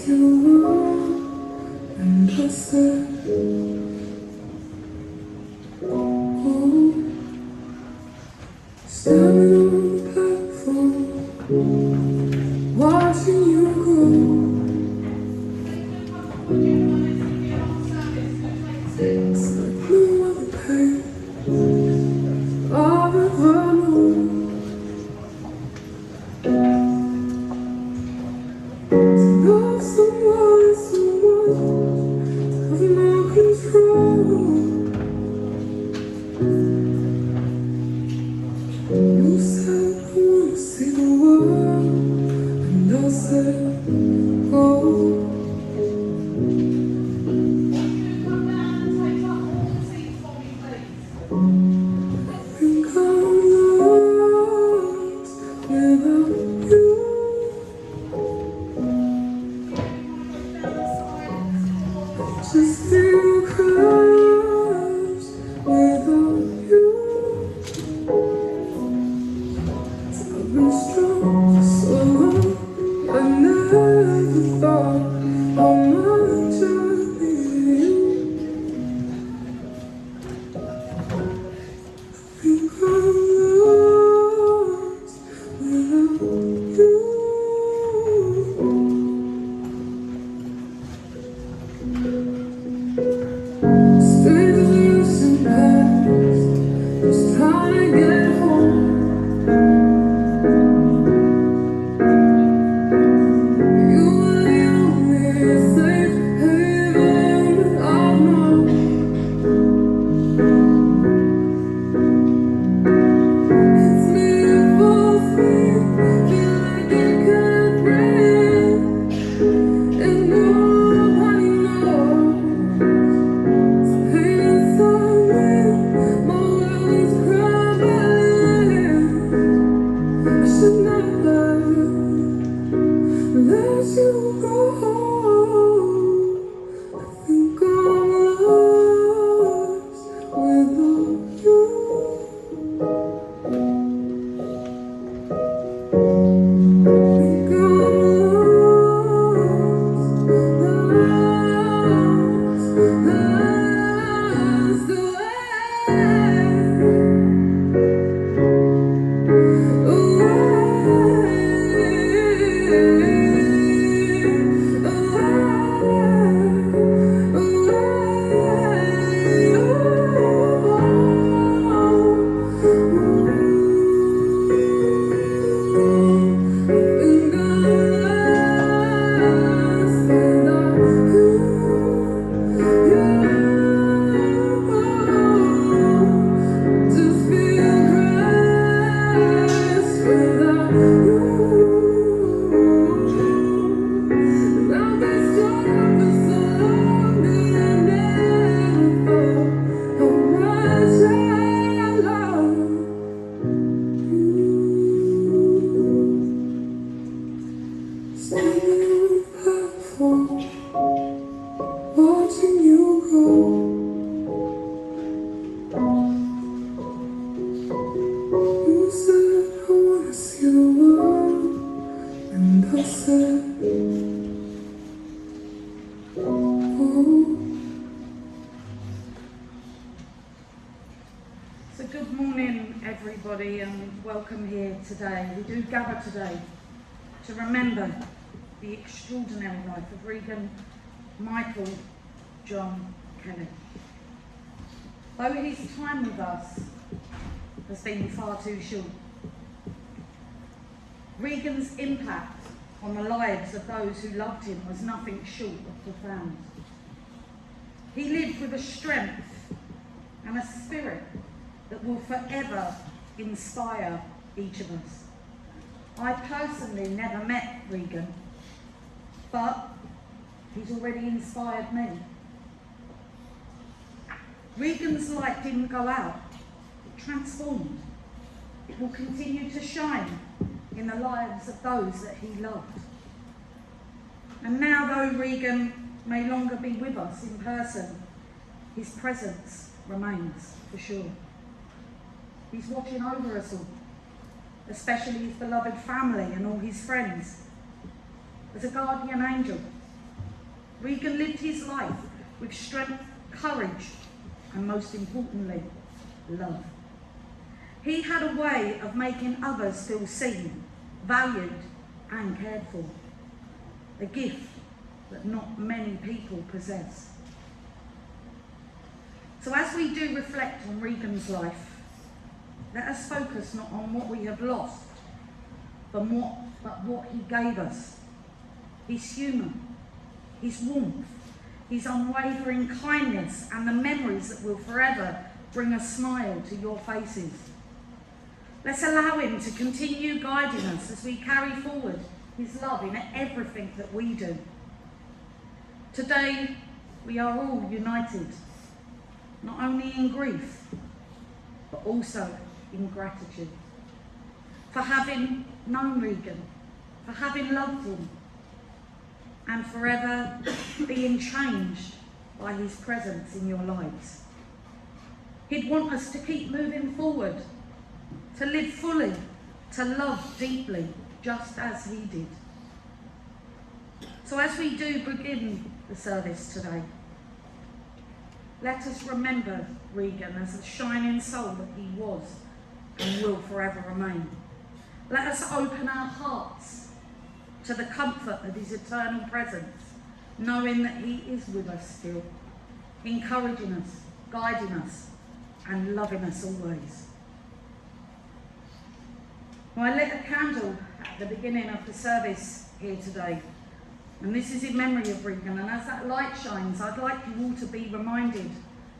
you were, and I said, oh, standing on the platform, watching you go. It's like no other pain I've ever known. To love someone so much, to have no control. You said I wanna see the world, and I said, oh. Just feel cries without you. I've been strong for so long, I never thought how much I needed you. I think I'm lost without you. Strangers and past, just trying to get home. You were the only safe haven I've known. It's me, it falls me, feel like it can't breathe, and nobody knows. Let you go. I think I'm lost without you. I think I'm lost the watching you go. You said I wanna see the world, and I said, oh. So good morning everybody, and welcome here today. We do gather today to remember the extraordinary life of Regan Michael John Kelly. Though his time with us has been far too short, Regan's impact on the lives of those who loved him was nothing short of profound. He lived with a strength and a spirit that will forever inspire each of us. I personally never met Regan, but he's already inspired me. Regan's light didn't go out, it transformed. It will continue to shine in the lives of those that he loved. And now, though Regan may longer be with us in person, his presence remains for sure. He's watching over us all, especially his beloved family and all his friends. As a guardian angel, Regan lived his life with strength, courage, and most importantly, love. He had a way of making others feel seen, valued, and cared for. A gift that not many people possess. So as we do reflect on Regan's life, let us focus not on what we have lost, but what he gave us. His humour, his warmth, his unwavering kindness, and the memories that will forever bring a smile to your faces. Let's allow him to continue guiding us as we carry forward his love in everything that we do. Today, we are all united, not only in grief, but also in gratitude for having known Regan, for having loved him, and forever being changed by his presence in your lives. He'd want us to keep moving forward, to live fully, to love deeply, just as he did. So as we do begin the service today, let us remember Regan as the shining soul that he was and will forever remain. Let us open our hearts to the comfort of his eternal presence, knowing that he is with us still, encouraging us, guiding us, and loving us always. Well, I lit a candle at the beginning of the service here today, and this is in memory of Regan, and as that light shines, I'd like you all to be reminded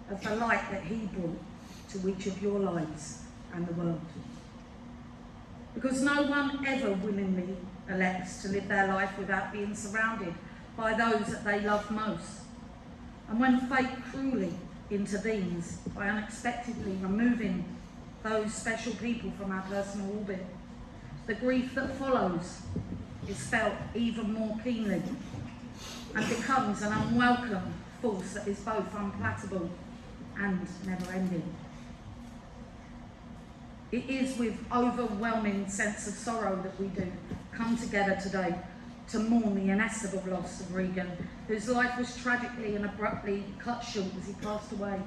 of the light that he brought to each of your lives and the world. Because no one ever willingly elects to live their life without being surrounded by those that they love most. And when fate cruelly intervenes by unexpectedly removing those special people from our personal orbit, the grief that follows is felt even more keenly and becomes an unwelcome force that is both unpalatable and never-ending. It is with overwhelming sense of sorrow that we do come together today to mourn the inestimable loss of Regan, whose life was tragically and abruptly cut short as he passed away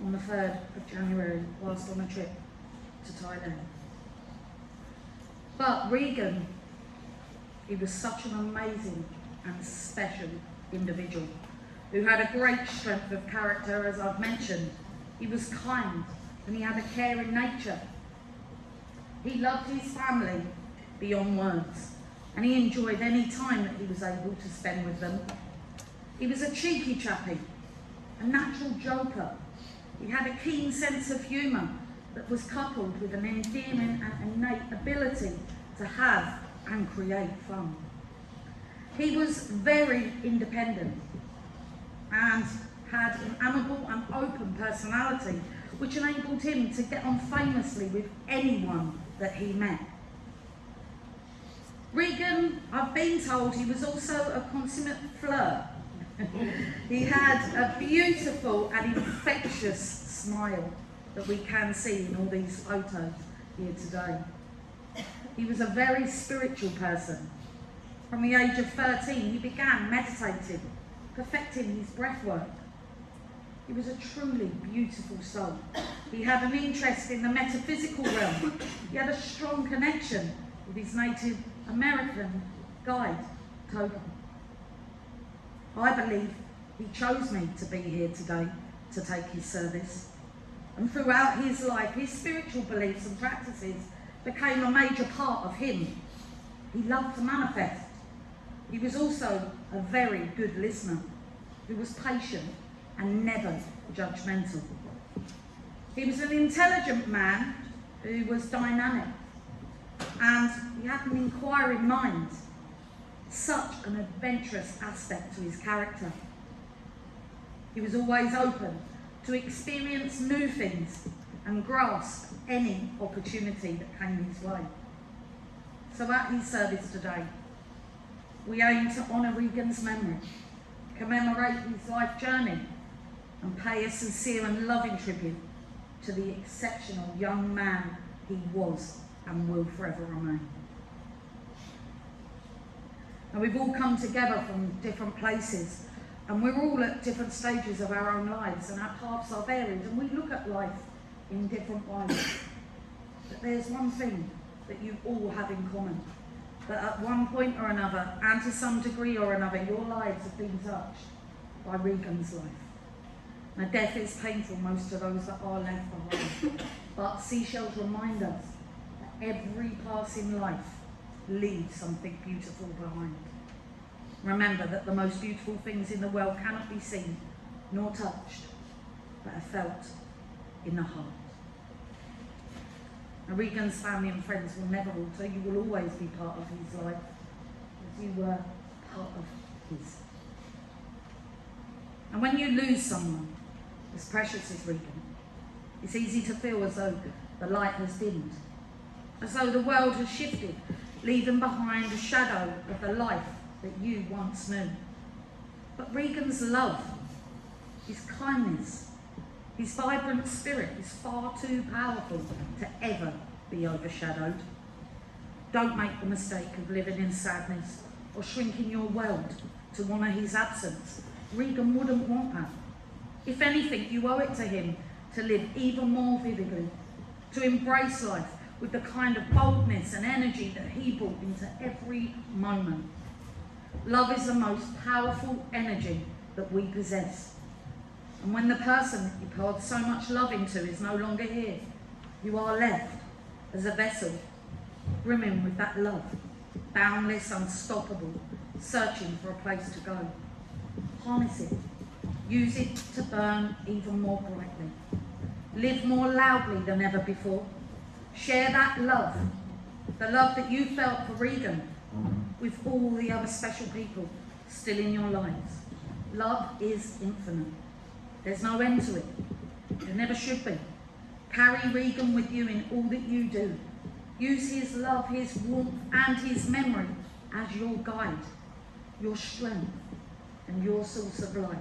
on the 3rd of January whilst on a trip to Thailand. But Regan, he was such an amazing and special individual who had a great strength of character, as I've mentioned. He was kind and he had a caring nature. He loved his family beyond words, and he enjoyed any time that he was able to spend with them. He was a cheeky chappie, a natural joker. He had a keen sense of humour that was coupled with an endearing and innate ability to have and create fun. He was very independent and had an amiable and open personality, which enabled him to get on famously with anyone that he met. Regan, I've been told, he was also a consummate flirt. He had a beautiful and infectious smile that we can see in all these photos here today. He was a very spiritual person. From the age of 13, he began meditating, perfecting his breath work. He was a truly beautiful soul. He had an interest in the metaphysical realm. He had a strong connection with his Native American guide, Togo. I believe he chose me to be here today to take his service. And throughout his life, his spiritual beliefs and practices became a major part of him. He loved to manifest. He was also a very good listener who was patient and never judgmental. He was an intelligent man who was dynamic, and he had an inquiring mind, such an adventurous aspect to his character. He was always open to experience new things and grasp any opportunity that came his way. So at his service today, we aim to honour Regan's memory, commemorate his life journey, and pay a sincere and loving tribute to the exceptional young man he was and will forever remain. Now, we've all come together from different places, And we're all at different stages of our own lives, and our paths are varied, and we look at life in different ways. But there's one thing that you all have in common, that at one point or another, and to some degree or another, your lives have been touched by Regan's life. Now, death is painful most to those that are left behind, but seashells remind us that every passing life leaves something beautiful behind. Remember that the most beautiful things in the world cannot be seen nor touched, but are felt in the heart. Now, Regan's family and friends will never alter. You will always be part of his life, as you were part of his. And when you lose someone as precious as Regan, it's easy to feel as though the light has dimmed, as though the world has shifted, leaving behind a shadow of the life that you once knew. But Regan's love, his kindness, his vibrant spirit is far too powerful to ever be overshadowed. Don't make the mistake of living in sadness or shrinking your world to honour his absence. Regan wouldn't want that. If anything, you owe it to him to live even more vividly, to embrace life with the kind of boldness and energy that he brought into every moment. Love is the most powerful energy that we possess. And when the person that you poured so much love into is no longer here, you are left as a vessel brimming with that love, boundless, unstoppable, searching for a place to go. Harness it. Use it to burn even more brightly. Live more loudly than ever before. Share that love, the love that you felt for Regan, with all the other special people still in your lives. Love is infinite. There's no end to it. There never should be. Carry Regan with you in all that you do. Use his love, his warmth, and his memory as your guide, your strength, and your source of life.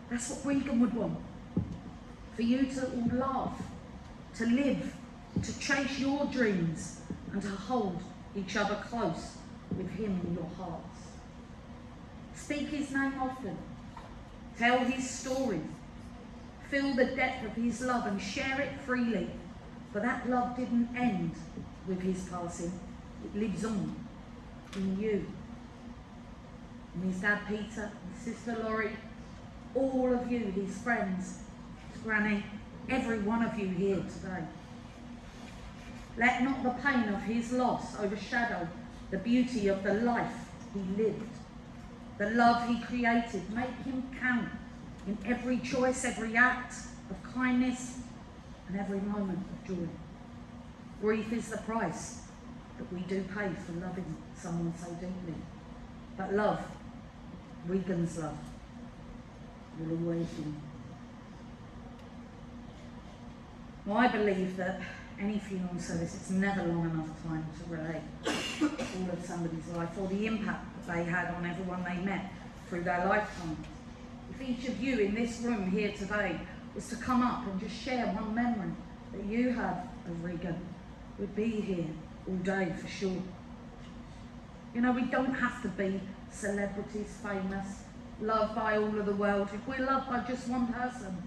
That's what Regan would want. For you to all laugh, to live, to chase your dreams, and to hold each other close with him in your hearts. Speak his name often. Tell his story. Feel the depth of his love and share it freely. For that love didn't end with his passing. It lives on in you. And his dad Peter, his sister Laurie, all of you, his friends, his granny, every one of you here today. Let not the pain of his loss overshadow the beauty of the life he lived. The love he created, make him count in every choice, every act of kindness, and every moment of joy. Grief is the price that we do pay for loving someone so deeply. But love, Regan's love, will always be. Well, I believe that any funeral service, it's never long enough time to relate all of somebody's life or the impact that they had on everyone they met through their lifetime. If each of you in this room here today was to come up and just share one memory that you have of Regan, we'd be here all day for sure. You know, we don't have to be celebrities, famous, loved by all of the world. If we're loved by just one person,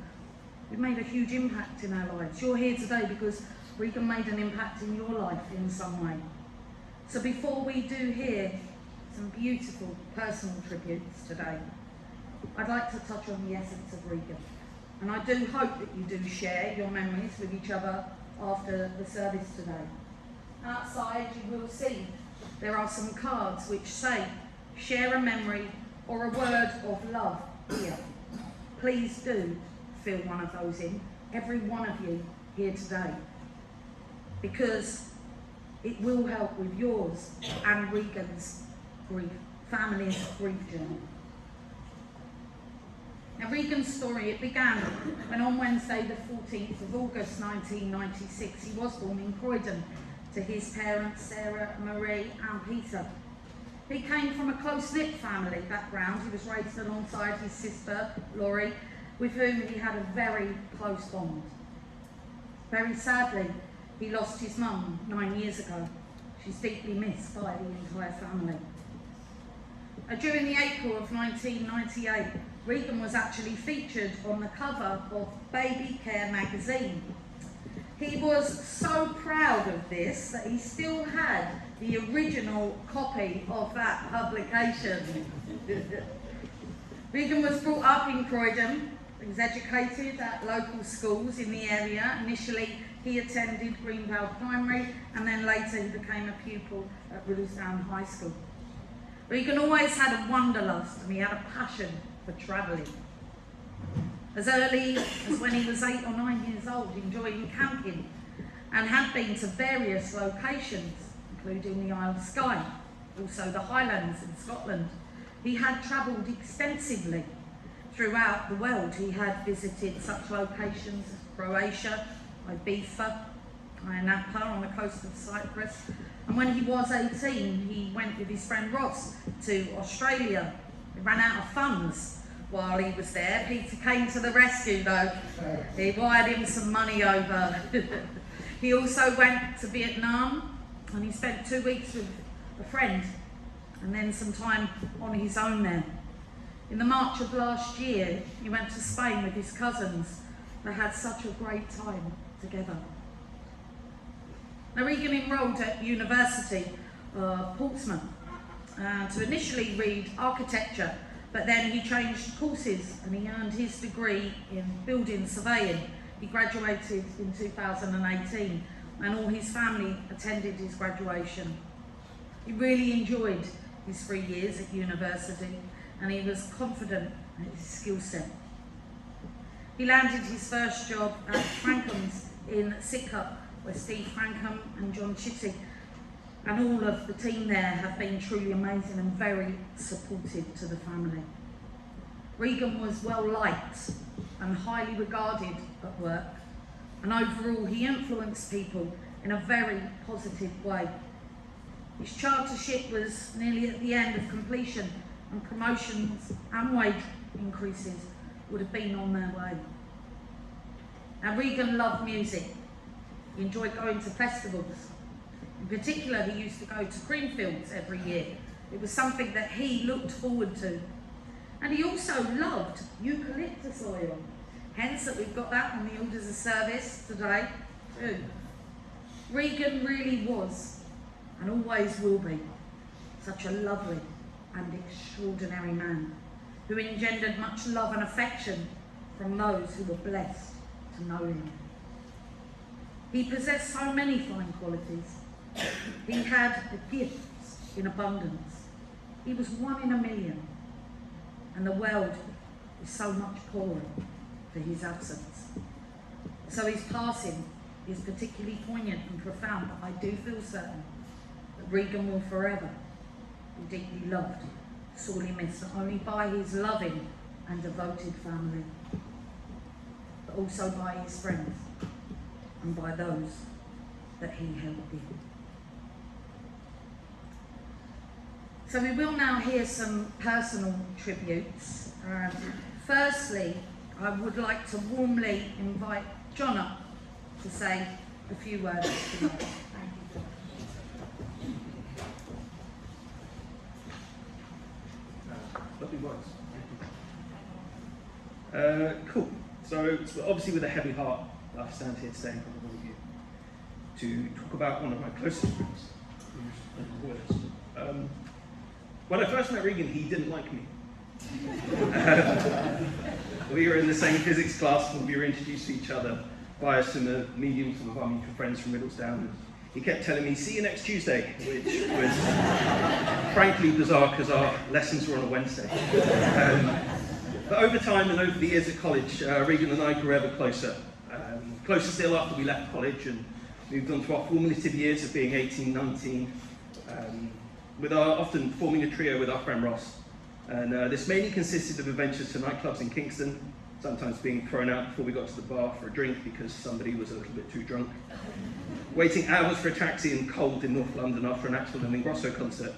we've made a huge impact in our lives. You're here today because Regan made an impact in your life in some way. So before we do hear some beautiful personal tributes today, I'd like to touch on the essence of Regan. And I do hope that you do share your memories with each other after the service today. Outside you will see there are some cards which say, share a memory or a word of love here. Please do fill one of those in, every one of you here today, because it will help with yours and Regan's family's grief journey. Now, Regan's story, it began when on Wednesday the 14th of August 1996 he was born in Croydon to his parents Sarah, Marie and Peter. He came from a close-knit family background. He was raised alongside his sister Laurie, with whom he had a very close bond. Very sadly, he lost his mum 9 years ago. She's deeply missed by the entire family. During the April of 1998, Regan was actually featured on the cover of Baby Care magazine. He was so proud of this that he still had the original copy of that publication. Regan was brought up in Croydon. He was educated at local schools in the area. Initially, he attended Greenvale Primary, and then later he became a pupil at Riddlesdown High School. Regan always had a wanderlust, and he had a passion for travelling. As early as when he was 8 or 9 years old, enjoying camping, and had been to various locations, including the Isle of Skye, also the Highlands in Scotland. He had travelled extensively throughout the world. He had visited such locations as Croatia, Ibiza, Napa on the coast of Cyprus. And when he was 18, he went with his friend Ross to Australia. He ran out of funds while he was there. Peter came to the rescue though. He wired him some money over. He also went to Vietnam, and he spent 2 weeks with a friend and then some time on his own there. In the March of last year, he went to Spain with his cousins. They had such a great time together. Now, Regan enrolled at University of Portsmouth to initially read architecture, but then he changed courses and he earned his degree in building surveying. He graduated in 2018, and all his family attended his graduation. He really enjoyed his 3 years at university, and he was confident in his skill set. He landed his first job at Frankham's in Sidcup, where Steve Frankham and John Chitty and all of the team there have been truly amazing and very supportive to the family. Regan was well liked and highly regarded at work, and overall he influenced people in a very positive way. His chartership was nearly at the end of completion, and promotions and wage increases would have been on their way. Now, Regan loved music. He enjoyed going to festivals. In particular, he used to go to Creamfields every year. It was something that he looked forward to. And he also loved eucalyptus oil. Hence that we've got that on the orders of service today too. Regan really was, and always will be, such a lovely and extraordinary man who engendered much love and affection from those who were blessed to know him. He possessed so many fine qualities. He had the gifts in abundance. He was 1 in a million, and the world is so much poorer for his absence. So his passing is particularly poignant and profound, but I do feel certain that Regan will forever be deeply loved, sorely missed, not only by his loving and devoted family, but also by his friends and by those that he held dear. So we will now hear some personal tributes. Firstly, I would like to warmly invite John up to say a few words tonight. Thank you, John. Lovely words. Cool. So obviously with a heavy heart, I stand here today in front of all of you to talk about one of my closest friends, who's words. When I first met Regan, he didn't like me. We were in the same physics class when we were introduced to each other by some medium, some of our mutual friends from Riddlesdown. He kept telling me, "See you next Tuesday," which was frankly bizarre because our lessons were on a Wednesday. But over time and over the years at college, Regan and I grew ever closer. Closer still after we left college and moved on to our formative years of being 18, 19, with our often forming a trio with our friend Ross. And this mainly consisted of adventures to nightclubs in Kingston, sometimes being thrown out before we got to the bar for a drink because somebody was a little bit too drunk, waiting hours for a taxi in cold in North London after an Axel and Ingrosso concert,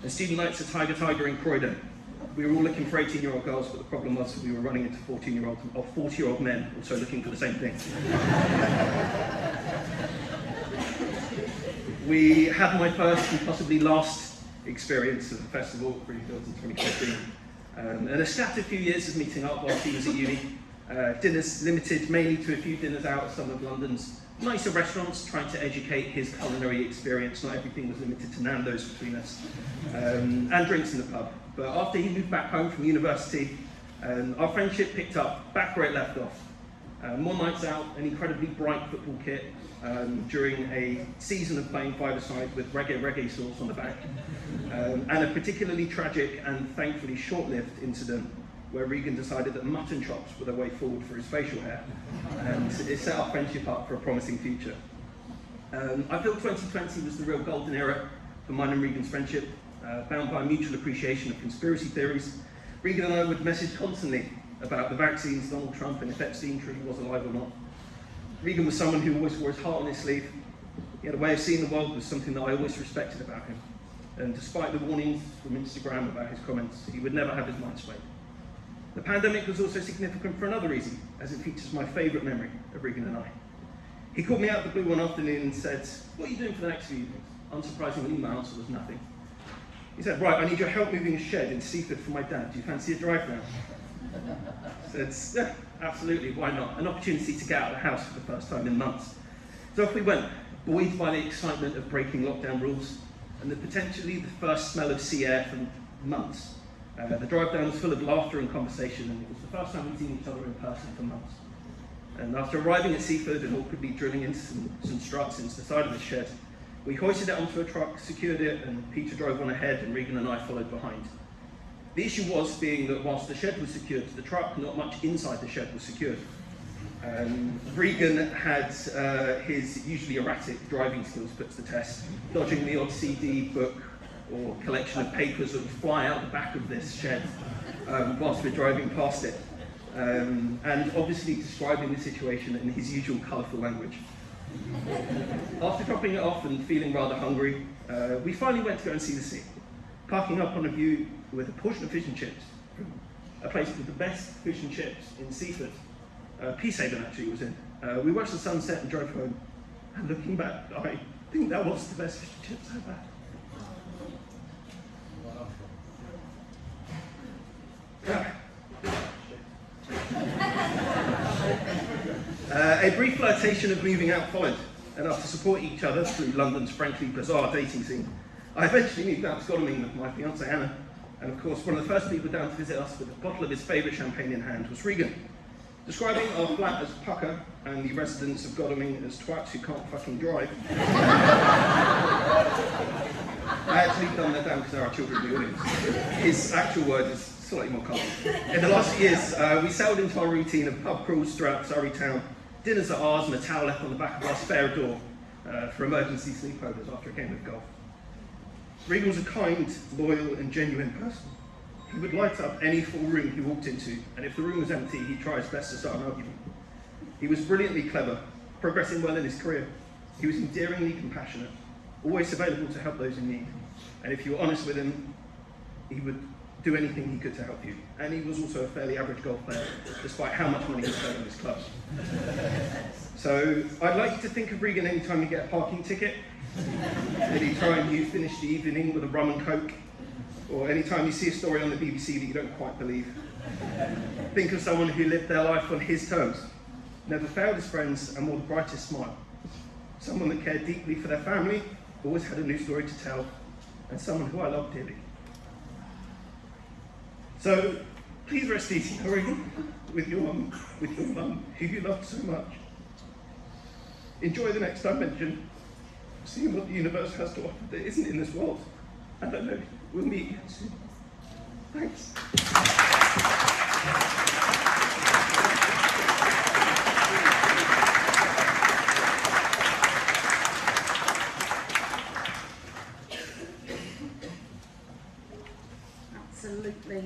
and student nights at Tiger in Croydon. We were all looking for 18-year-old girls, but the problem was we were running into 40-year-old men also looking for the same thing. We had my first and possibly last experience of the festival, really built in 2015. And a scattered few years of meeting up whilst he was at uni. Dinners limited mainly to a few dinners out at some of London's nicer restaurants, trying to educate his culinary experience. Not everything was limited to Nando's between us. And drinks in the pub. But after he moved back home from university, our friendship picked up back where it left off. More nights out, an incredibly bright football kit during a season of playing five-a-side with reggae sauce on the back, and a particularly tragic and thankfully short-lived incident where Regan decided that mutton chops were the way forward for his facial hair, and it set our friendship up for a promising future. I feel 2020 was the real golden era for mine and Regan's friendship, bound by a mutual appreciation of conspiracy theories. Regan and I would message constantly about the vaccines, Donald Trump, and if Epstein truly was alive or not. Regan was someone who always wore his heart on his sleeve. He had a way of seeing the world that was something that I always respected about him. And despite the warnings from Instagram about his comments, he would never have his mind swayed. The pandemic was also significant for another reason, as it features my favourite memory of Regan and I. He called me out of the blue one afternoon and said, "What are you doing for the next few evenings?" Unsurprisingly, my answer was nothing. He said, "Right, I need your help moving a shed in Seaford for my dad. Do you fancy a drive now?" I said, "Yeah, absolutely, why not? An opportunity to get out of the house for the first time in months." So off we went, buoyed by the excitement of breaking lockdown rules and potentially the first smell of sea air for months. The drive down was full of laughter and conversation, and it was the first time we'd seen each other in person for months. And after arriving at Seaford and awkwardly drilling into some struts into the side of the shed, we hoisted it onto a truck, secured it, and Peter drove on ahead and Regan and I followed behind. The issue was being that whilst the shed was secured to the truck, not much inside the shed was secured. Regan had his usually erratic driving skills put to the test, dodging the odd CD, book, or collection of papers that would fly out the back of this shed whilst we're driving past it, and obviously describing the situation in his usual colourful language. After dropping it off and feeling rather hungry, we finally went to go and see the sea, parking up on a view with a portion of fish and chips, a place with the best fish and chips in Seaford. Peacehaven actually was in. We watched the sunset and drove home, and looking back, I think that was the best fish and chips I've had. A brief flirtation of moving out followed, and after supporting each other through London's frankly bizarre dating scene, I eventually moved out to Godalming with my fiancée Anna, and of course one of the first people down to visit us with a bottle of his favourite champagne in hand was Regan, describing our flat as pucker and the residents of Godalming as twats who can't fucking drive. I actually done that down because there are children in the audience. His actual word is slightly more common. In the last few years, we settled into our routine of pub crawls throughout Surrey town, dinners at ours and a towel left on the back of our spare door for emergency sleepovers after a game of golf. Regan was a kind, loyal and genuine person. He would light up any full room he walked into, and if the room was empty, he'd try his best to start an argument. He was brilliantly clever, progressing well in his career. He was endearingly compassionate, always available to help those in need. And if you were honest with him, he would do anything he could to help you. And he was also a fairly average golf player, despite how much money he spent on his clubs. So I'd like you to think of Regan anytime you get a parking ticket. Did he try and you finish the evening with a rum and coke? Or anytime you see a story on the BBC that you don't quite believe. Think of someone who lived their life on his terms, never failed his friends and wore the brightest smile. Someone that cared deeply for their family, always had a new story to tell, and someone who I love dearly. So please rest easy, Regan, with your mum, who you loved so much. Enjoy the next dimension, seeing what the universe has to offer that isn't in this world. And I know we'll meet again soon. Thanks. Absolutely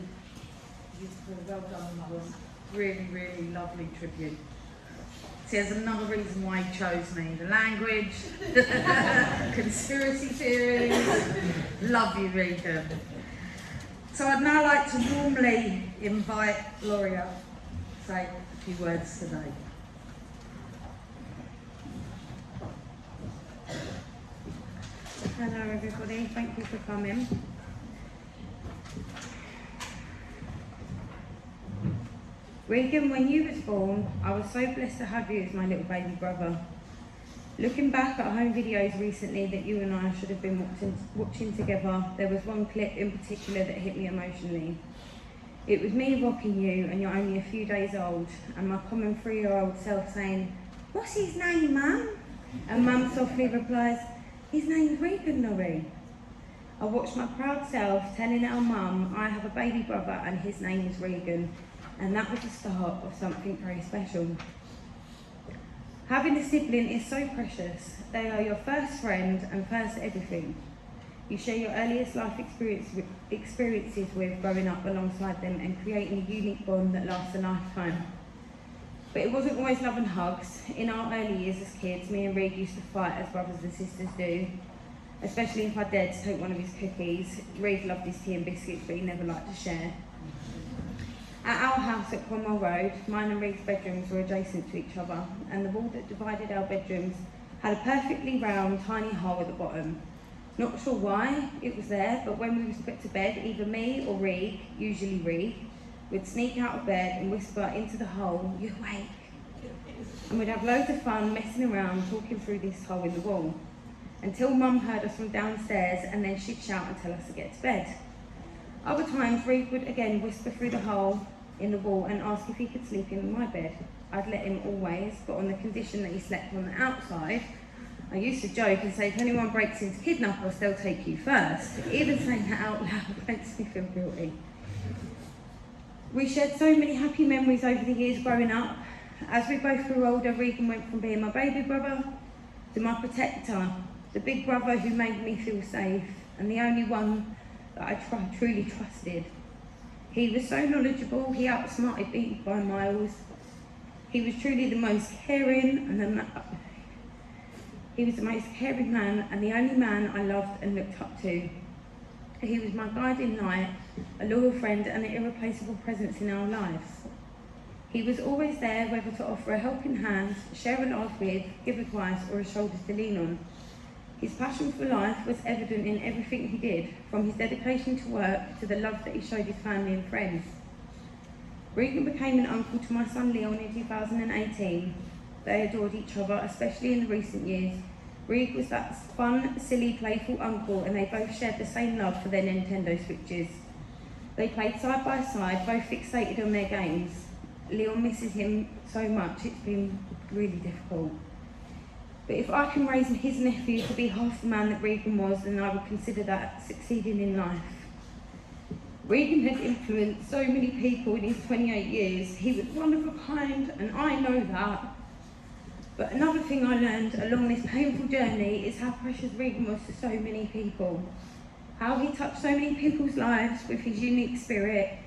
beautiful, well done, Lauren. Really, really lovely tribute. See, there's another reason why he chose me. The language, conspiracy theories. Love you, Regan. So I'd now like to warmly invite Laurie up to say a few words today. Hello everybody, thank you for coming. Regan, when you was born, I was so blessed to have you as my little baby brother. Looking back at home videos recently that you and I should have been watching together, there was one clip in particular that hit me emotionally. It was me rocking you and you're only a few days old, and my common 3-year-old self saying, "What's his name, Mum?" And Mum softly replies, "His name's Regan, Laurie." I watched my proud self telling our mum I have a baby brother and his name is Regan, and that was the start of something very special. Having a sibling is so precious. They are your first friend and first everything. You share your earliest life experiences with growing up alongside them and creating a unique bond that lasts a lifetime. But it wasn't always love and hugs. In our early years as kids, me and Reed used to fight as brothers and sisters do, especially if I dared to take one of his cookies. Reed loved his tea and biscuits, but he never liked to share. At our house at Cromwell Road, mine and Reed's bedrooms were adjacent to each other, and the wall that divided our bedrooms had a perfectly round, tiny hole at the bottom. Not sure why it was there, but when we was put to bed, either me or Reed, usually Reed, would sneak out of bed and whisper into the hole, "You awake?" And we'd have loads of fun messing around, talking through this hole in the wall, until Mum heard us from downstairs, and then she'd shout and tell us to get to bed. Other times, Reed would again whisper through the hole in the wall and ask if he could sleep in my bed. I'd let him always, but on the condition that he slept on the outside. I used to joke and say, if anyone breaks in to kidnap us, they'll take you first. Even saying that out loud makes me feel guilty. We shared so many happy memories over the years growing up. As we both grew older, Regan went from being my baby brother to my protector, the big brother who made me feel safe, and the only one that I truly trusted. He was so knowledgeable, he outsmarted me by miles. He was truly the most caring he was the most caring man and the only man I loved and looked up to. He was my guiding light, a loyal friend and an irreplaceable presence in our lives. He was always there, whether to offer a helping hand, share a laugh with, give advice or a shoulder to lean on. His passion for life was evident in everything he did, from his dedication to work to the love that he showed his family and friends. Regan became an uncle to my son Leon in 2018. They adored each other, especially in the recent years. Reed was that fun, silly, playful uncle, and they both shared the same love for their Nintendo Switches. They played side by side, both fixated on their games. Leon misses him so much, it's been really difficult. But if I can raise his nephew to be half the man that Regan was, then I would consider that succeeding in life. Regan had influenced so many people in his 28 years. He was one of a kind, and I know that. But another thing I learned along this painful journey is how precious Regan was to so many people. How he touched so many people's lives with his unique spirit.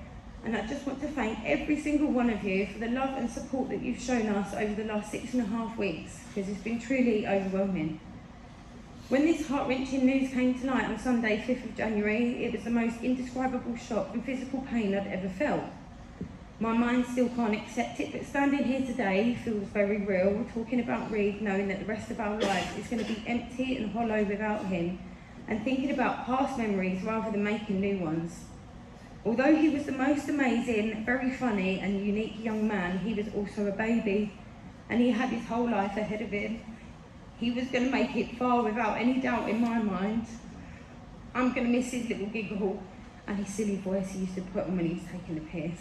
And I just want to thank every single one of you for the love and support that you've shown us over the last 6.5 weeks, because it's been truly overwhelming. When this heart-wrenching news came to light on Sunday, 5th of January, it was the most indescribable shock and physical pain I'd ever felt. My mind still can't accept it, but standing here today feels very real, talking about Reed, knowing that the rest of our lives is going to be empty and hollow without him, and thinking about past memories rather than making new ones. Although he was the most amazing, very funny and unique young man, he was also a baby, and he had his whole life ahead of him. He was going to make it far without any doubt in my mind. I'm going to miss his little giggle and his silly voice he used to put on when he was taking a piss.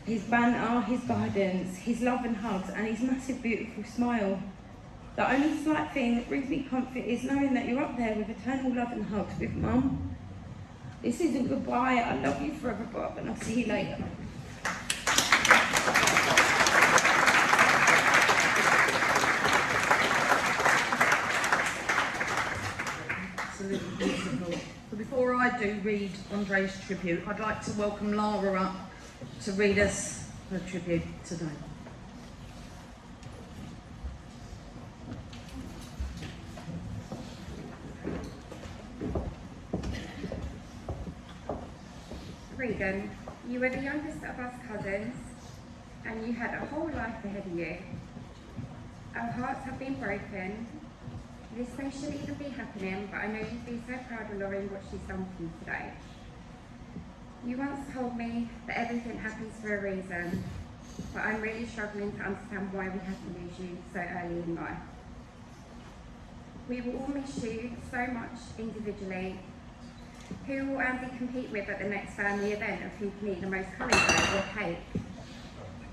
His banter, his guidance, his love and hugs, and his massive beautiful smile. The only slight thing that brings me comfort is knowing that you're up there with eternal love and hugs with Mum. This isn't goodbye. I love you forever, Bob, and I'll see you later. Absolutely beautiful. But before I do read Andre's tribute, I'd like to welcome Lara up to read us her tribute today. Regan, you were the youngest of us cousins, and you had a whole life ahead of you. Our hearts have been broken, This day shouldn't even be happening, but I know you'd be so proud of Lauren what she's done for you today. You once told me that everything happens for a reason, but I'm really struggling to understand why we have to lose you so early in life. We will all miss you so much individually. Who will Andy compete with at the next family event of who can eat the most curry dough or cake?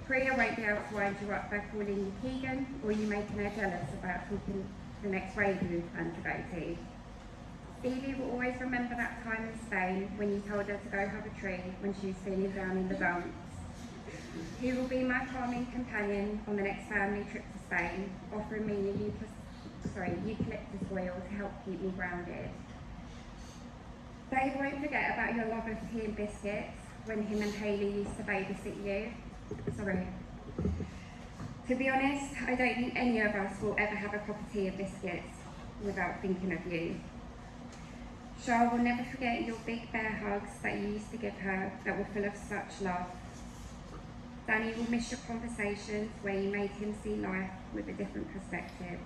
Priya won't be able to wind you up by calling you Keegan, or you making her jealous about talking the next rave we plan to go to. Stevie will always remember that time in Spain when you told her to go hug a tree when she was feeling down in the dumps. He will be my calming companion on the next family trip to Spain, offering me eucalyptus oil to help keep me grounded. Dave won't forget about your love of tea and biscuits when him and Hayley used to babysit you. To be honest, I don't think any of us will ever have a cup of tea and biscuits without thinking of you. Charles will never forget your big bear hugs that you used to give her that were full of such love. Danny will miss your conversations where you made him see life with a different perspective.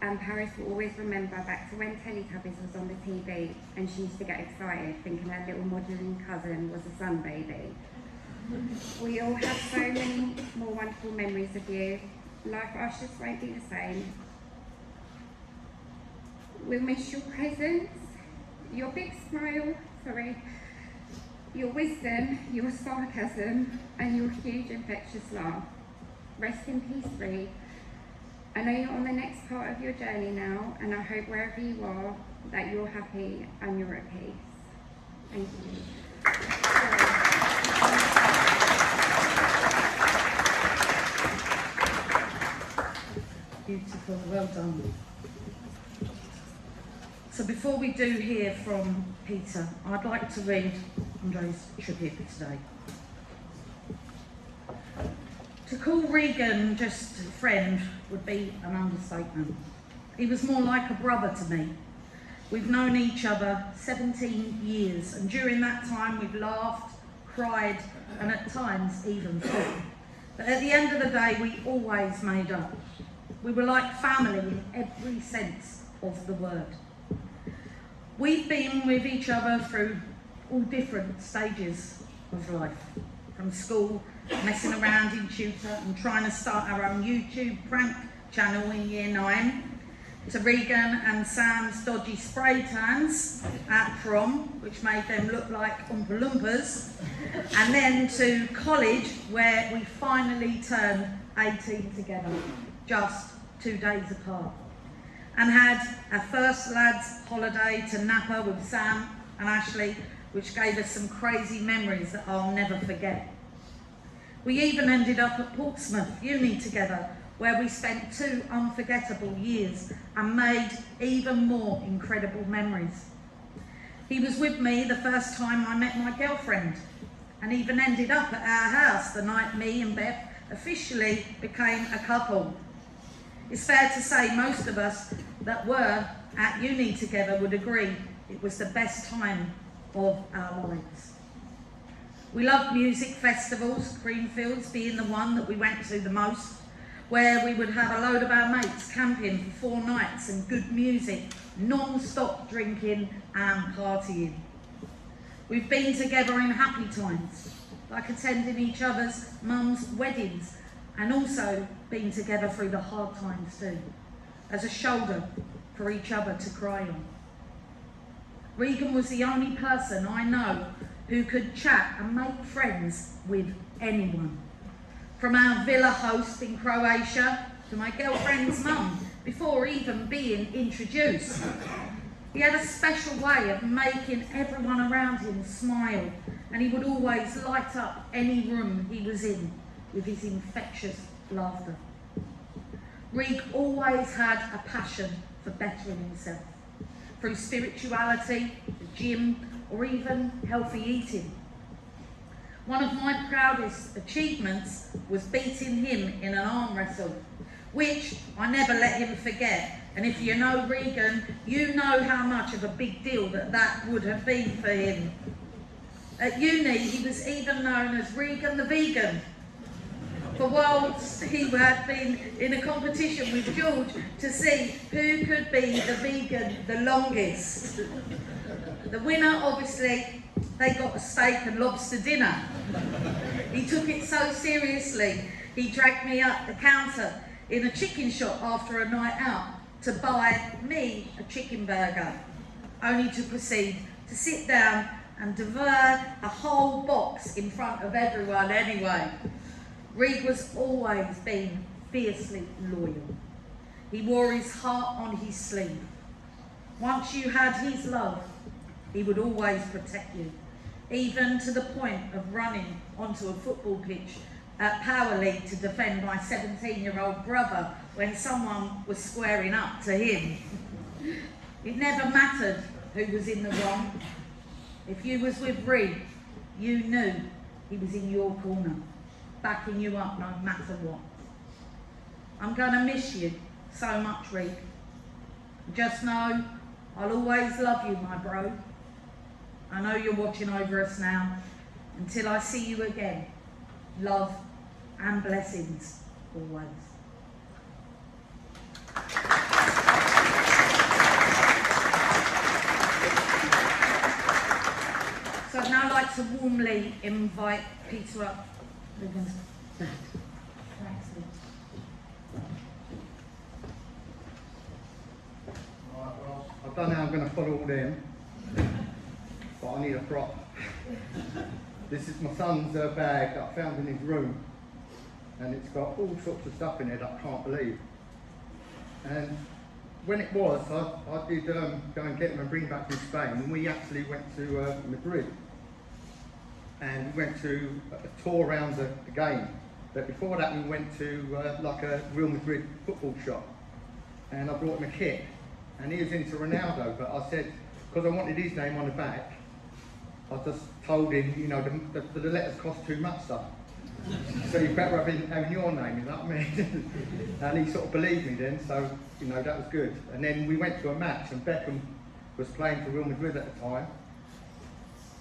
And Paris will always remember back to when Teletubbies was on the TV and she used to get excited thinking her little modelling cousin was a sun baby. We all have so many more wonderful memories of you. Life for us just won't be the same. We'll miss your presence, your big smile, your wisdom, your sarcasm, and your huge infectious laugh. Rest in peace, Ree. I know you're on the next part of your journey now, and I hope wherever you are, that you're happy and you're at peace. Thank you. Beautiful, well done. So before we do hear from Peter, I'd like to read Andre's tribute today. To call Regan just a friend would be an understatement. He was more like a brother to me. We've known each other 17 years, and during that time we've laughed, cried, and at times even fought. But at the end of the day, we always made up. We were like family in every sense of the word. We've been with each other through all different stages of life, from school, messing around in tutor and trying to start our own YouTube prank channel in year 9, to Regan and Sam's dodgy spray tans at prom, which made them look like Oompa Loompas, and then to college, where we finally turned 18 together, just 2 days apart, and had our first lads' holiday to Napa with Sam and Ashley, which gave us some crazy memories that I'll never forget. We even ended up at Portsmouth Uni together, where we spent 2 unforgettable years and made even more incredible memories. He was with me the first time I met my girlfriend, and even ended up at our house the night me and Beth officially became a couple. It's fair to say most of us that were at uni together would agree it was the best time of our lives. We loved music festivals, Greenfields being the one that we went to the most, where we would have a load of our mates camping for 4 nights and good music, non-stop drinking and partying. We've been together in happy times, like attending each other's mums' weddings, and also been together through the hard times too, as a shoulder for each other to cry on. Regan was the only person I know who could chat and make friends with anyone. From our villa host in Croatia to my girlfriend's mum, before even being introduced. He had a special way of making everyone around him smile, and he would always light up any room he was in with his infectious laughter. Reeg always had a passion for bettering himself, through spirituality, the gym, or even healthy eating. One of my proudest achievements was beating him in an arm wrestle, which I never let him forget. And if you know Regan, you know how much of a big deal that would have been for him. At uni, he was even known as Regan the Vegan. For whilst he had been in a competition with George to see who could be the vegan the longest. The winner, obviously, they got a steak and lobster dinner. He took it so seriously, he dragged me up the counter in a chicken shop after a night out to buy me a chicken burger, only to proceed to sit down and devour a whole box in front of everyone anyway. Reed was always been fiercely loyal. He wore his heart on his sleeve. Once you had his love, he would always protect you, even to the point of running onto a football pitch at Power League to defend my 17-year-old brother when someone was squaring up to him. It never mattered who was in the wrong. If you was with Reed, you knew he was in your corner, backing you up no matter what. I'm gonna miss you so much, Reed. Just know I'll always love you, my bro. I know you're watching over us now. Until I see you again, love and blessings always. So I'd now like to warmly invite Peter up. Regan's dad. Thanks, Lee. Right, well, I don't know how I'm going to follow all them, but I need a prop. This is my son's bag that I found in his room, and it's got all sorts of stuff in it that I can't believe. And when it was, I did go and get him and bring him back from Spain, and we actually went to Madrid. And we went to a tour around the game. But before that, we went to like a Real Madrid football shop, and I brought him a kit. And he was into Ronaldo, but I said, because I wanted his name on the back, I just told him, you know, the letters cost too much, son. So you better having your name, you know what I mean? And he sort of believed me then, so, you know, that was good. And then we went to a match, and Beckham was playing for Real Madrid at the time.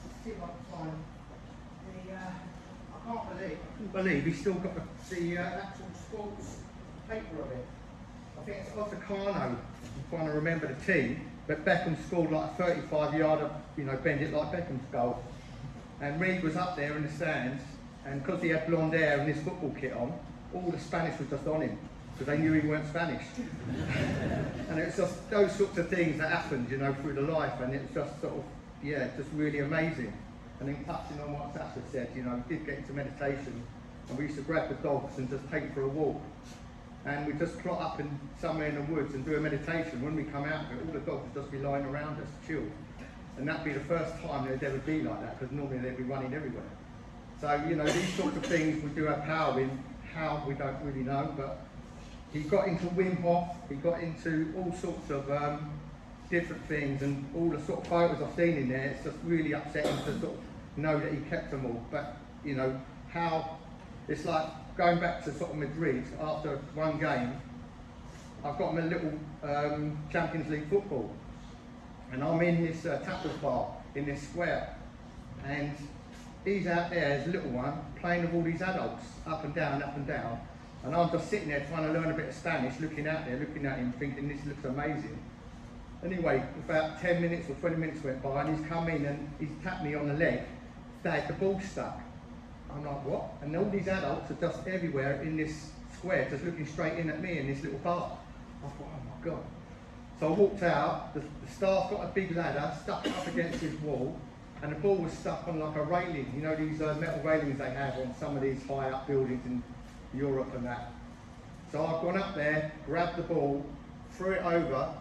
Let's see if I can find I couldn't believe he's still got the actual sports paper of it. I think it's Ottacano, I'm trying to remember the team, but Beckham scored like a 35-yarder, you know, bend it like Beckham's goal. And Reed was up there in the stands, and because he had blonde hair and his football kit on, all the Spanish was just on him, because they knew he weren't Spanish. And it's just those sorts of things that happened, you know, through the life, and it's just sort of, yeah, just really amazing. And then touching on what Sasha said, you know, we did get into meditation, and we used to grab the dogs and just take for a walk. And we just plot up in somewhere in the woods and do a meditation. When we come out of it, all the dogs would just be lying around us, chilled. And that'd be the first time they'd ever be like that, because normally they'd be running everywhere. So, you know, these sorts of things we do have power in, how we don't really know, but he got into Wim Hof, he got into all sorts of different things, and all the sort of photos I've seen in there, it's just really upsetting to sort of know that he kept them all. But, you know, how, it's like going back to sort of Madrid after one game, I've got him a little Champions League football, and I'm in this tapas bar in this square, and he's out there as a little one playing with all these adults up and down, and I'm just sitting there trying to learn a bit of Spanish, looking out there, looking at him, thinking this looks amazing. Anyway, about 10 minutes or 20 minutes went by, and he's come in and he's tapped me on the leg. Dad, the ball's stuck. I'm like, what? And all these adults are just everywhere in this square, just looking straight in at me in this little bar. I thought, oh my God. So I walked out, the staff got a big ladder, stuck it up against his wall, and the ball was stuck on like a railing. You know these metal railings they have on some of these high up buildings in Europe and that. So I've gone up there, grabbed the ball, threw it over,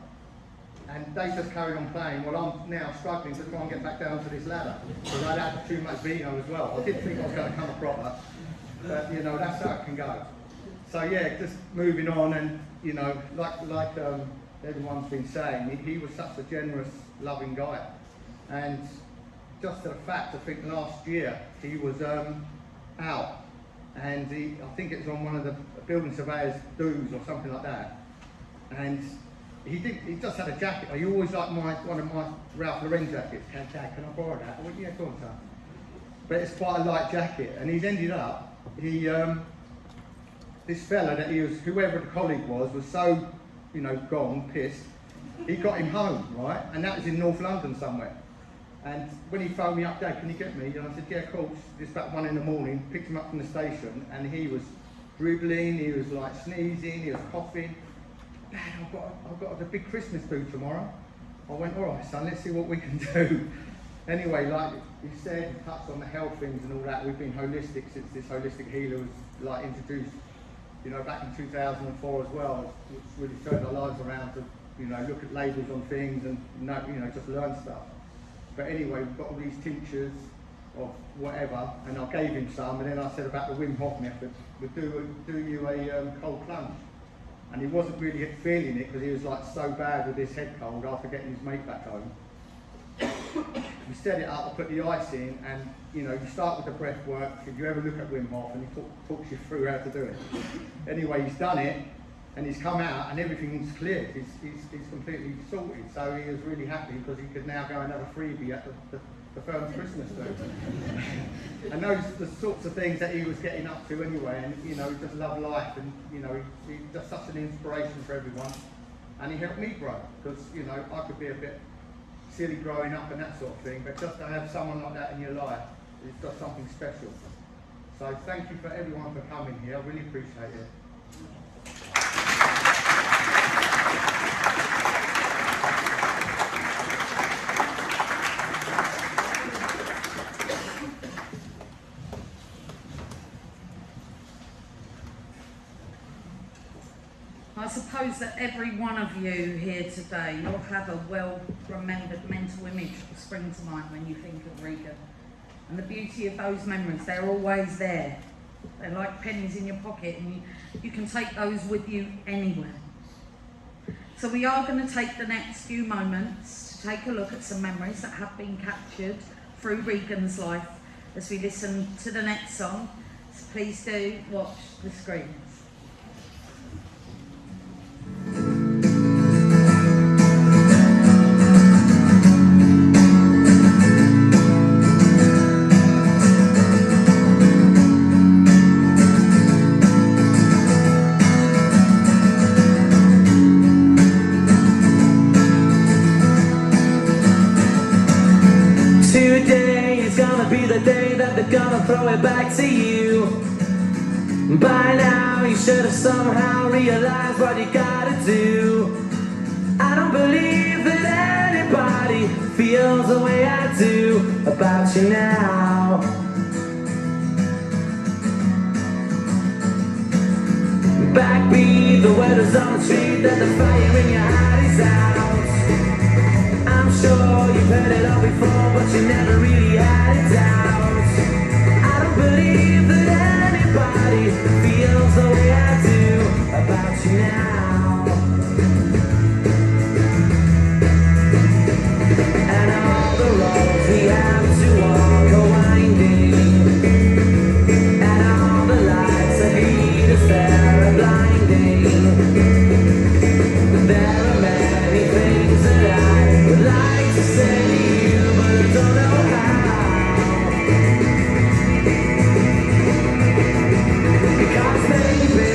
and they just carried on playing. Well, I'm now struggling to try and get back down to this ladder, because I'd had too much vino as well. I didn't think I was going to come a proper, but you know, that's how it can go. So yeah, just moving on, and you know, like everyone's been saying, he was such a generous, loving guy. And just to the fact, I think last year he was out, and I think it was on one of the building surveyors' dues or something like that, and he just had a jacket. He always liked one of my Ralph Lauren jackets. Dad, can I borrow that? I went, yeah, go on, son. But it's quite a light jacket, and he's ended up, he this fella that he was, whoever the colleague was so, you know, gone, pissed, he got him home, right? And that was in North London somewhere. And when he phoned me up, Dad, can you get me? And I said, yeah, of course. It's about 1 in the morning, picked him up from the station, and he was dribbling, he was like sneezing, he was coughing. Dad, I've got a big Christmas do tomorrow. I went, all right, son, let's see what we can do. Anyway, like he said, he touched on the health things and all that. We've been holistic since this holistic healer was like introduced, you know, back in 2004 as well. It's really turned our lives around to, you know, look at labels on things and, you know, just learn stuff. But anyway, we've got all these tinctures of whatever, and I gave him some, and then I said about the Wim Hof method, we'll do you a cold plunge. And he wasn't really feeling it because he was like so bad with his head cold after getting his mate back home. We set it up, I put the ice in, and you know, you start with the breath work. If you ever look at Wim Hof, and he talks you through how to do it. Anyway, he's done it, and he's come out, and everything's cleared. He's completely sorted. So he was really happy because he could now go and have a freebie at the firm's Christmas do. And those are the sorts of things that he was getting up to anyway, and you know, he just loved life, and you know, he's just such an inspiration for everyone. And he helped me grow, because you know, I could be a bit silly growing up and that sort of thing, but just to have someone like that in your life is just something special. So thank you for everyone for coming here, I really appreciate it. I suppose that every one of you here today, you'll have a well-remembered mental image that will spring to mind when you think of Regan. And the beauty of those memories, they're always there. They're like pennies in your pocket, and you can take those with you anywhere. So we are going to take the next few moments to take a look at some memories that have been captured through Regan's life as we listen to the next song. So please do watch the screens. Today is gonna be the day that they're gonna throw it back to you. By now you should have somehow realized what you gotta do. I don't believe that anybody feels the way I do about you now. Backbeat, the word is on the street that the fire in your heart is out. I'm sure you've heard it all before, but you never really had it out. I don't believe that anybody feels the way I do about you now. And all the roads we have to walk are winding, and all the lights that lead us there are blinding. There are many things that I would like to say to you, but I don't know how. Because baby,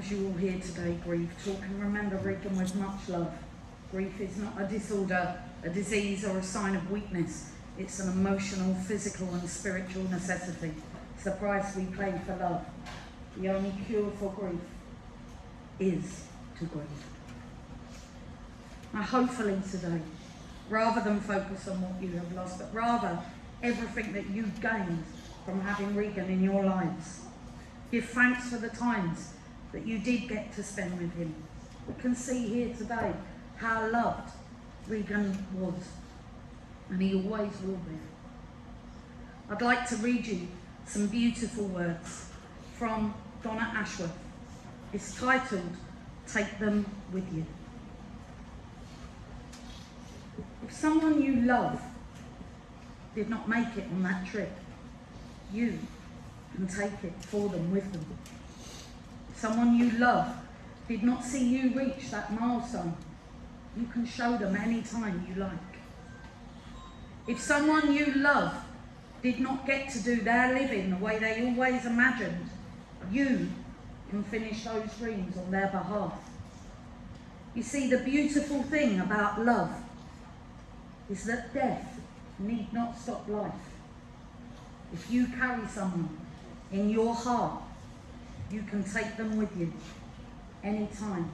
as you all hear today, grieve, talk and remember Regan with much love. Grief is not a disorder, a disease or a sign of weakness. It's an emotional, physical and spiritual necessity. It's the price we pay for love. The only cure for grief is to grieve. Now hopefully today, rather than focus on what you have lost, but rather everything that you've gained from having Regan in your lives, give thanks for the times that you did get to spend with him. We can see here today how loved Regan was, and he always will be. I'd like to read you some beautiful words from Donna Ashworth. It's titled, Take Them With You. If someone you love did not make it on that trip, you can take it for them with them. If someone you love did not see you reach that milestone, you can show them any time you like. If someone you love did not get to do their living the way they always imagined, you can finish those dreams on their behalf. You see, the beautiful thing about love is that death need not stop life. If you carry someone in your heart, you can take them with you anytime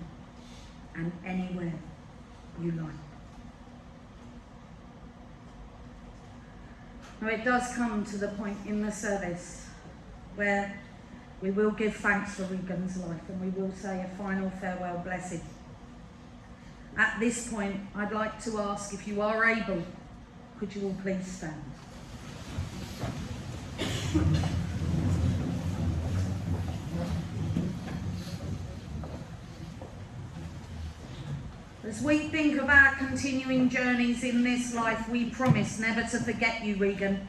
and anywhere you like. Now it does come to the point in the service where we will give thanks for Regan's life and we will say a final farewell blessing. At this point, I'd like to ask, if you are able, could you all please stand? As we think of our continuing journeys in this life, we promise never to forget you, Regan.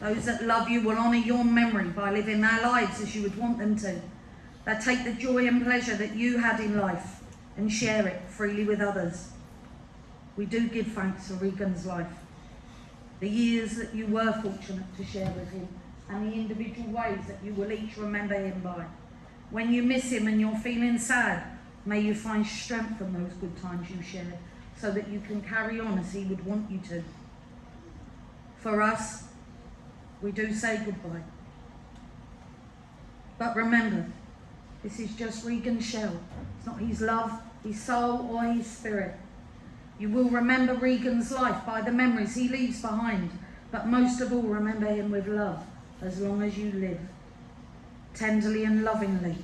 Those that love you will honour your memory by living their lives as you would want them to. They take the joy and pleasure that you had in life and share it freely with others. We do give thanks for Regan's life, the years that you were fortunate to share with him, and the individual ways that you will each remember him by. When you miss him and you're feeling sad, may you find strength from those good times you shared, so that you can carry on as he would want you to. For us, we do say goodbye. But remember, this is just Regan's shell. It's not his love, his soul, or his spirit. You will remember Regan's life by the memories he leaves behind, but most of all, remember him with love as long as you live. Tenderly and lovingly,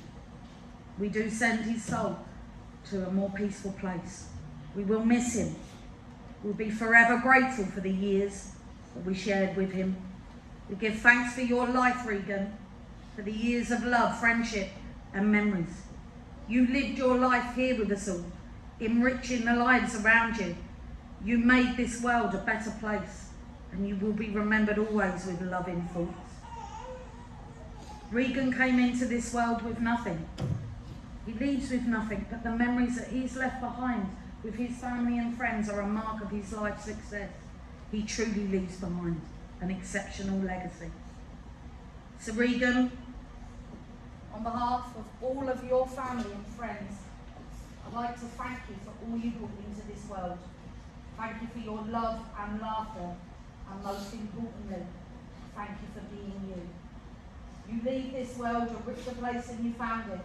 we do send his soul to a more peaceful place. We will miss him. We'll be forever grateful for the years that we shared with him. We give thanks for your life, Regan, for the years of love, friendship, and memories. You lived your life here with us all, enriching the lives around you. You made this world a better place, and you will be remembered always with loving thoughts. Regan came into this world with nothing. He leaves with nothing, but the memories that he's left behind with his family and friends are a mark of his life success. He truly leaves behind an exceptional legacy. So Regan, on behalf of all of your family and friends, I'd like to thank you for all you brought into this world. Thank you for your love and laughter, and most importantly, thank you for being you. You leave this world a richer place than you found it,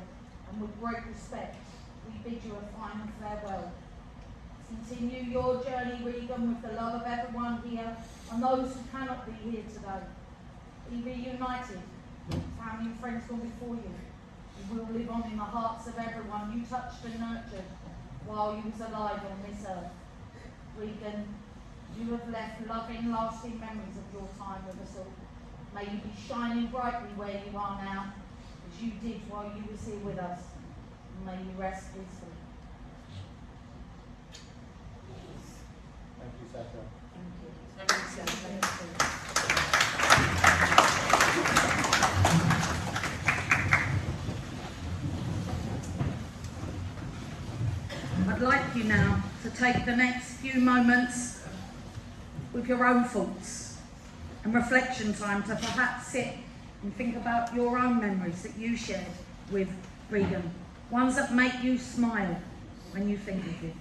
and with great respect, we bid you a final farewell. Continue your journey, Regan, with the love of everyone here and those who cannot be here today. Be reunited. Family and friends gone before you. You will live on in the hearts of everyone you touched and nurtured while you was alive on this earth. Regan, you have left loving, lasting memories of your time with us all. May you be shining brightly where you are now, as you did while you was here with us. And may you rest peacefully. Thank you, Sasha. I'd like you now to take the next few moments with your own thoughts and reflection time to perhaps sit and think about your own memories that you shared with Regan. ones that make you smile when you think of it.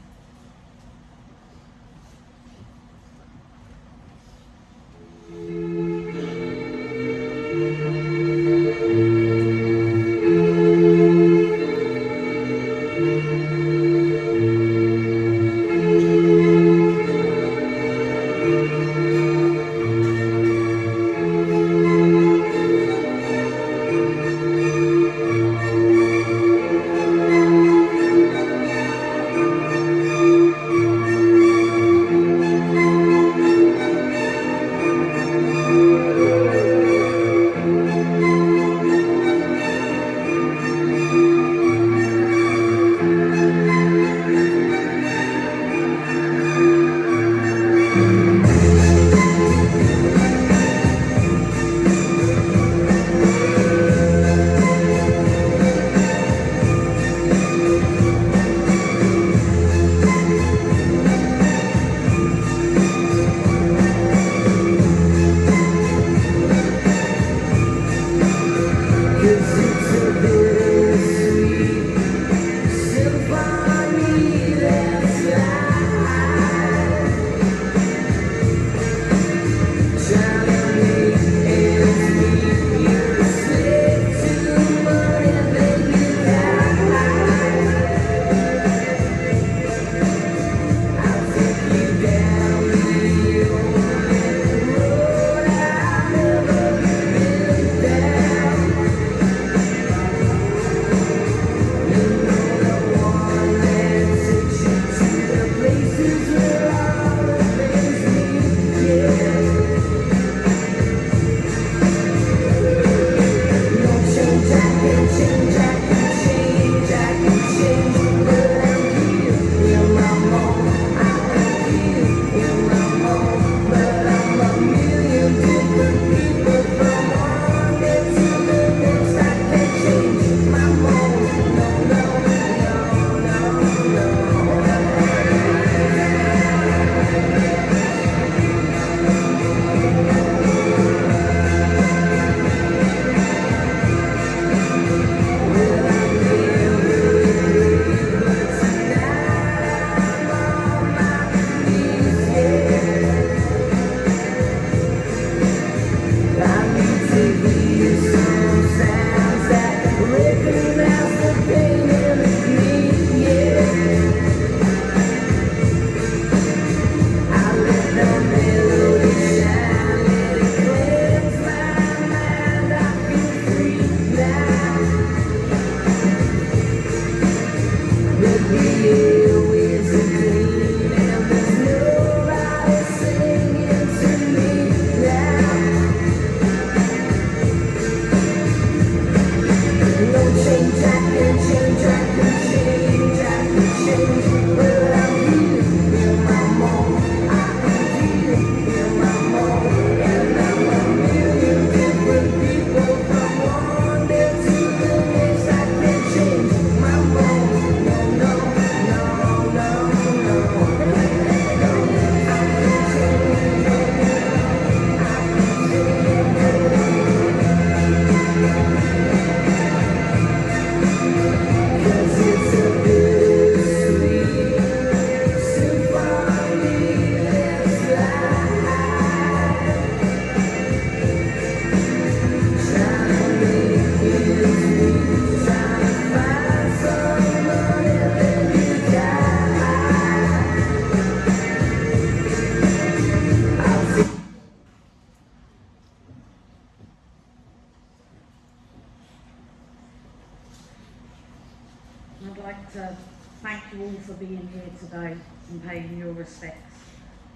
I'd like to thank you all for being here today and paying your respects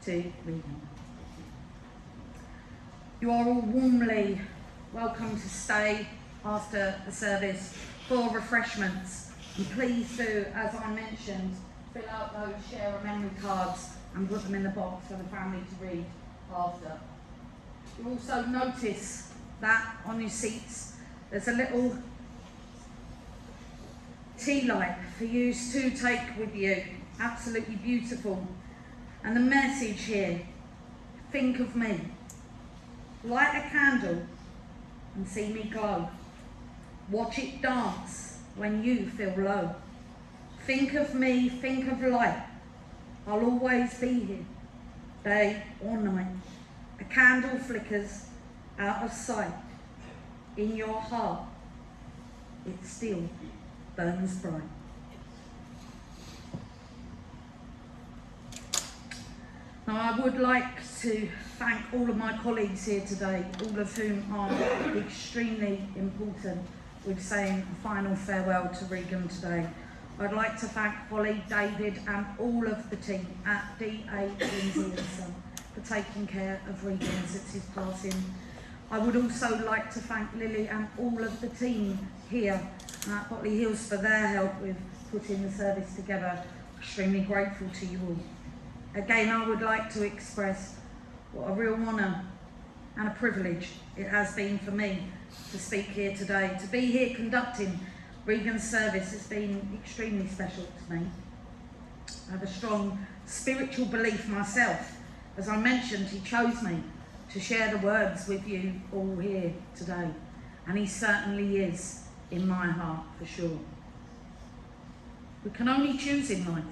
to Regan. You are all warmly welcome to stay after the service for refreshments, and please do, as I mentioned, fill out those share a memory cards and put them in the box for the family to read after. You'll also notice that on your seats there's a little tea light for you to take with you. Absolutely beautiful. And the message here, think of me. Light a candle and see me glow. Watch it dance when you feel low. Think of me, think of light. I'll always be here, day or night. A candle flickers out of sight. In your heart, it still burns bright. Now, I would like to thank all of my colleagues here today, all of whom are extremely important with saying a final farewell to Regan today. I'd like to thank Holly, David and all of the team at DA Lindsay and Son for taking care of Regan since his passing. I would also like to thank Lily and all of the team here at Botley Hills for their help with putting the service together. Extremely grateful to you all. Again, I would like to express what a real honour and a privilege it has been for me to speak here today. To be here conducting Regan's service has been extremely special to me. I have a strong spiritual belief myself. As I mentioned, he chose me to share the words with you all here today, and he certainly is in my heart for sure. We can only choose in life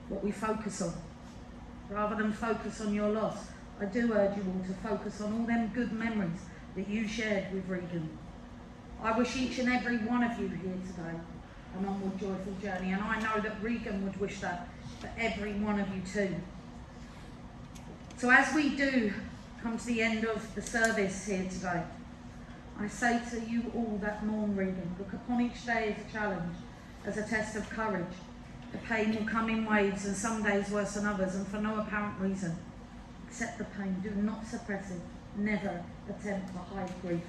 what we focus on. Rather than focus on your loss, I do urge you all to focus on all them good memories that you shared with Regan. I wish each and every one of you here today an onward joyful journey, and I know that Regan would wish that for every one of you too. So as we do come to the end of the service here today, I say to you all that mourn Regan, look upon each day as a challenge, as a test of courage. The pain will come in waves, and some days worse than others, and for no apparent reason. Accept the pain, do not suppress it, never attempt to hide grief.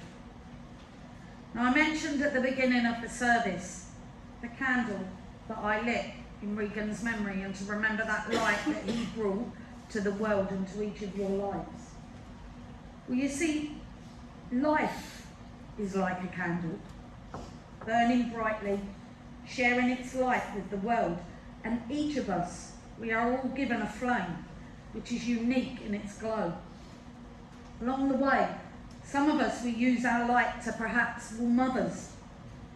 Now, I mentioned at the beginning of the service the candle that I lit in Regan's memory, and to remember that light that he brought to the world and to each of your lives. Well, you see, life is like a candle, burning brightly, sharing its light with the world, and each of us, we are all given a flame which is unique in its glow. Along the way, some of us, we use our light to perhaps warm others,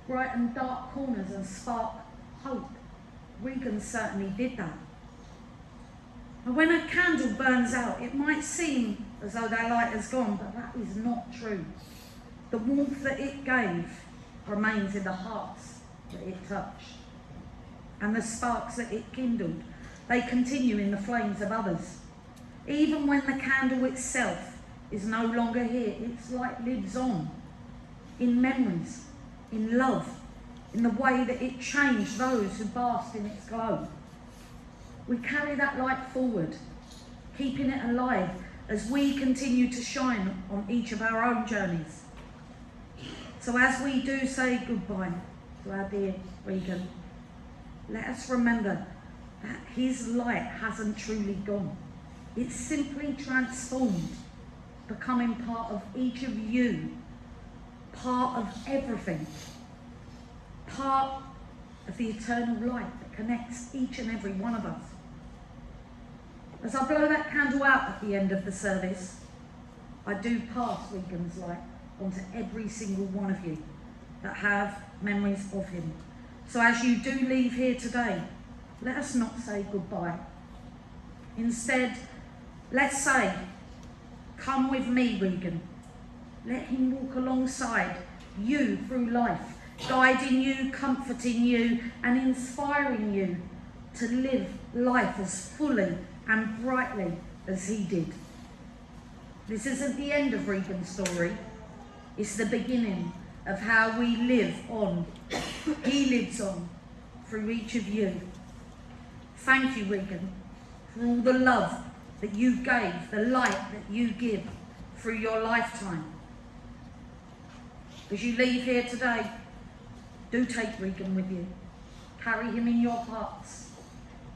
brighten dark corners and spark hope. Regan certainly did that. And when a candle burns out, it might seem as though their light has gone, but that is not true. The warmth that it gave remains in the hearts that it touched. And the sparks that it kindled, they continue in the flames of others. Even when the candle itself is no longer here, its light lives on in memories, in love, in the way that it changed those who basked in its glow. We carry that light forward, keeping it alive as we continue to shine on each of our own journeys. So as we do say goodbye to our dear Regan, let us remember that his light hasn't truly gone. It's simply transformed, becoming part of each of you, part of everything, part of the eternal light that connects each and every one of us. As I blow that candle out at the end of the service, I do pass Regan's light onto every single one of you that have memories of him. So as you do leave here today, let us not say goodbye. Instead, let's say, come with me, Regan. Let him walk alongside you through life, guiding you, comforting you, and inspiring you to live life as fully and brightly as he did. This isn't the end of Regan's story. It's the beginning of how we live on. He lives on through each of you. Thank you, Regan, for all the love that you gave, the light that you give through your lifetime. As you leave here today, do take Regan with you. Carry him in your hearts.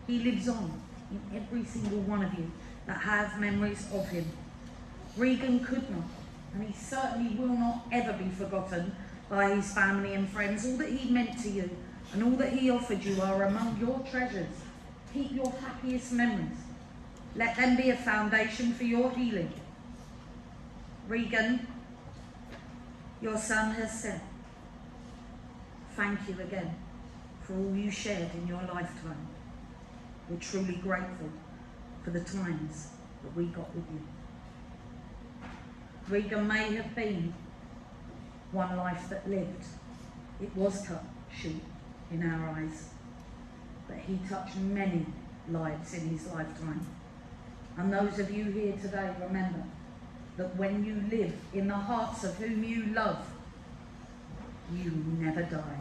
He lives on in every single one of you that have memories of him. Regan could not, and he certainly will not ever be forgotten by his family and friends. All that he meant to you and all that he offered you are among your treasures. Keep your happiest memories. Let them be a foundation for your healing. Regan, your sun has set. thank you again for all you shared in your lifetime. We're truly grateful for the times that we got with you. Regan may have been one life that lived. It was cut short in our eyes, but he touched many lives in his lifetime. And those of you here today, remember that when you live in the hearts of whom you love, you never die.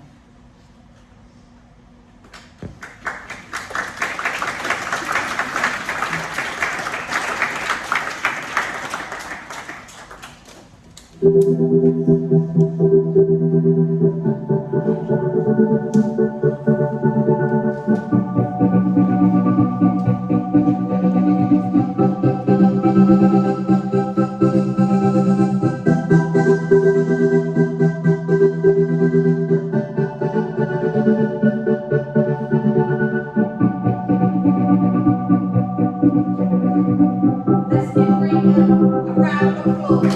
Let's give Regan a round of applause.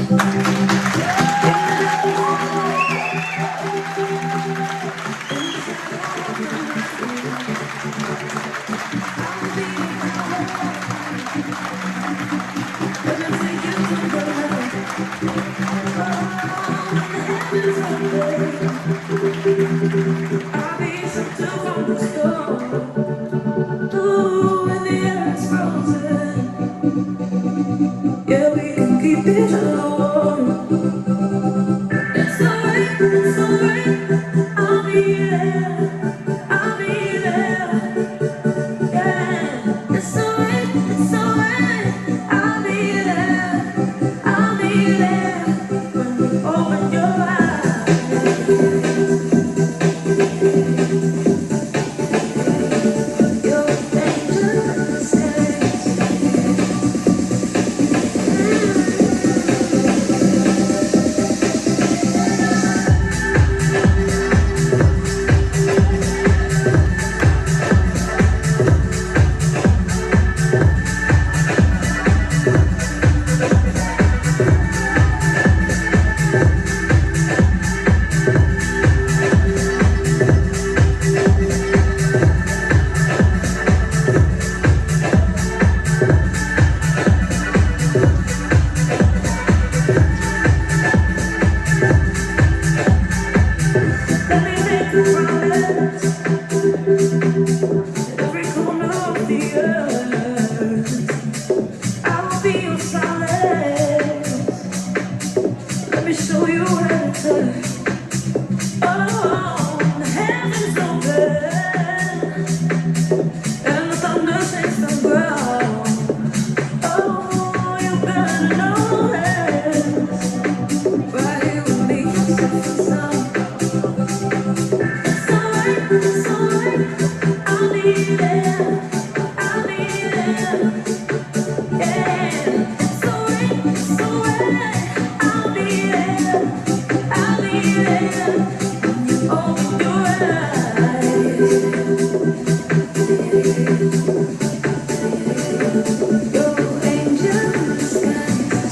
I'll be shelter from the storm. Ooh, when the air is frozen, yeah, we can keep it warm. It's alright, I'll be there, I'll be there. Yeah, it's alright, I'll be there, I'll be there. When you open your eyes, your angel says, let me make a promise. Every corner of the earth, I will be your solace. Let me show you how to touch. Oh, the heavens open and the thunder shakes the ground. Oh, you better know this. Right here with me, you're safe and sound. It's alright, I'll be there, I'll be there. Yeah, it's alright, I'll be there, I'll be there. Open your eyes, your angel skies.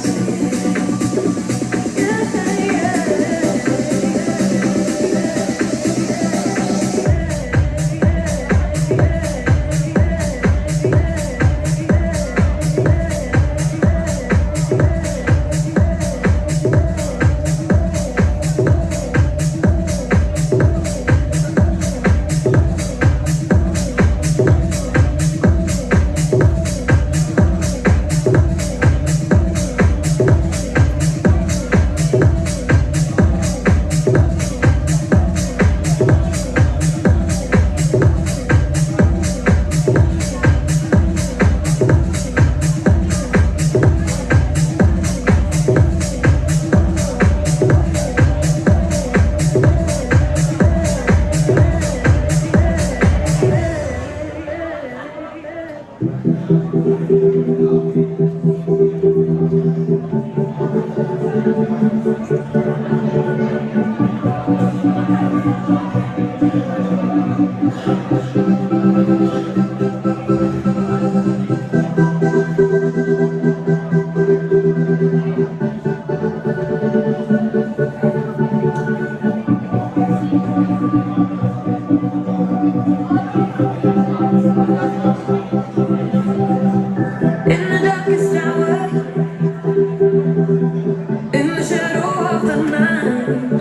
In the shadow of the night,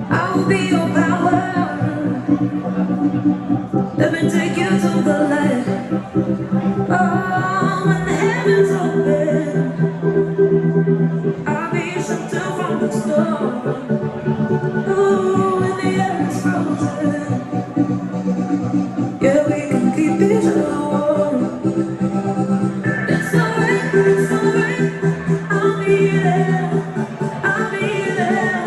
I will be your power. Let me take you to the light. Oh, when the heavens open, I'll be your shelter from the storm. Oh, when the air is frozen, yeah, we can keep each other warm. It's alright, I'll be there, I'll be there.